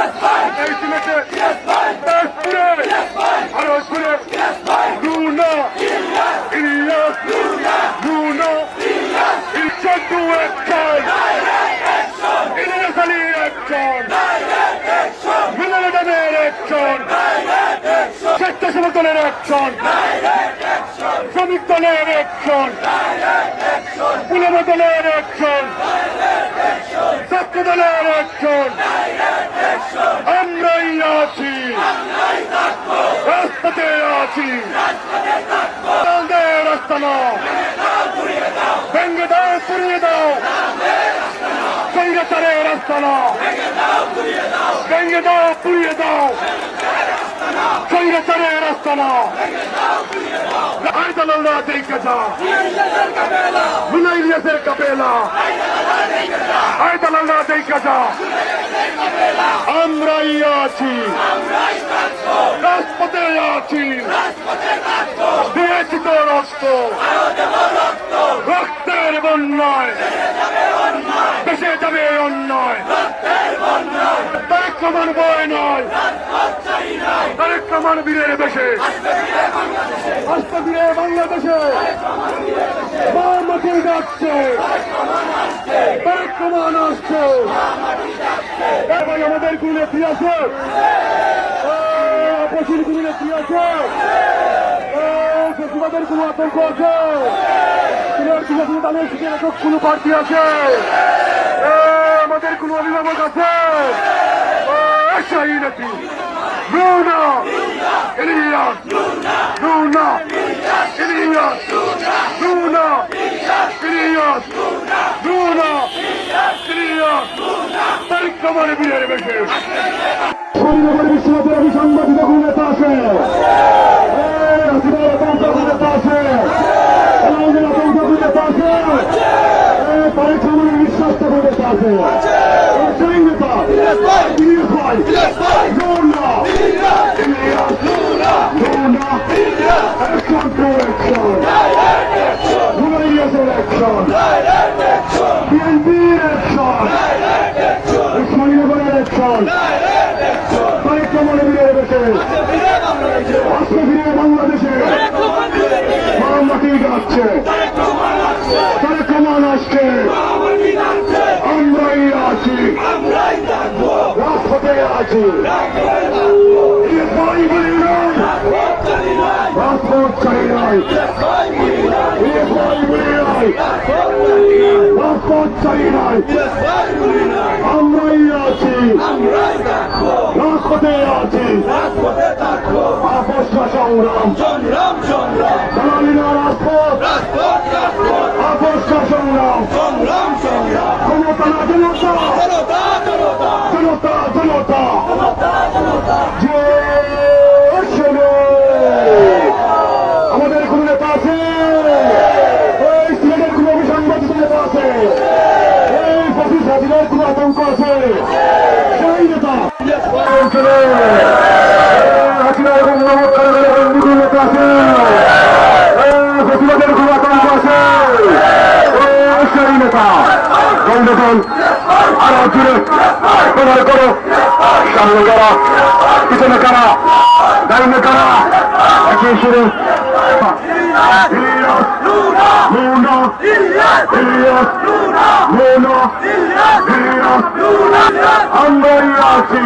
এই সিলেটে দাসপুরে ভারতপুরে রুনা ইলিয়াস রুনা ইচ্ছাদু একজন ইলিয়াস আলীর একজন মিনাল আদমের একজন স্বেচ্ছাসেবক দলের একজন শ্রমিক দলের একজন পুলম দলের একজন ছাত্র দলের একজন আমরাই আছি রাস্তাতে আছি রাস্তা না ভেঙে দাও পুড়িয়ে দাও স্বৈরাচারের রাস্তা না ভেঙে দাও পুড়িয়ে দাও স্বৈরাচারের রাস্তা না আইদাল্লাহ দেখে যা মুনা ইলিয়াসের কাফেলা আইদাল্লাহ দেখে যা আমরাই আছি রাজপথে আছি দিয়েছি তো রক্ত রক্তের বন্যায় দেশে যাবে অন্যায় তারেক রহমান বয় নয় তারেক রহমান বীরের বেশে আসতে ফিরে বাংলাদেশে মা মাটি যাচ্ছে তারেক রহমান আসছে ভাই আমাদের কোন নেত্রী আছে আপসির কোন নেত্রী আছে ফেসিবাদের কোন আতঙ্ক আছে তাদের কোন প্রার্থী আছে আমাদের কোন অভিভাবক আছে শাহী নেত্রী রুনা ইলিয়াস রুনা ইলিয়াস রুনা ইলিয়াস রুনা ইলিয়াস তারেক রহমান বীরের বেশে শরীরনগর বিশ্ববিদ্যালয়ের সাংবাদিক কোন নেতা আছে নেতা আছে নেতা আছে তারেক রহমানের বিশ্বাস নেতা আছে সেই নেতা বিএনপির একশন শরীরনগরের একশন তারেক রহমানের বীরের বেশে আসতে ফিরে বাংলাদেশে মাটি যাচ্ছে তারেক রহমান আসছে আমরাই আছি রাজপথে আছি রাজপথ চাই নাই রাজপথ চাই নাই আমরাই আছি রাজপথে আছি আপসা সংগ্রাম দালালিনা রাজপথ আপসা সংগ্রাম ক্ষমতা না জনতা জনতা যে আমাদের কোন নেতা আছে এই সিলেটের কোন অভিসাংবাদিক নেতা আছে এই পঁচিশ হাজিরার কোন আতঙ্ক আছে সেই নেতা হাজিরা এবং কোন নেতা আছে প্রতিবাদের কোন আতঙ্ক আছে সেই নেতা গন্ডগোল আরো জুড়ে প্রচার করো সামনে কারা পিছনে কারা ডাইনে কারা একই সুরে আমরাই আছি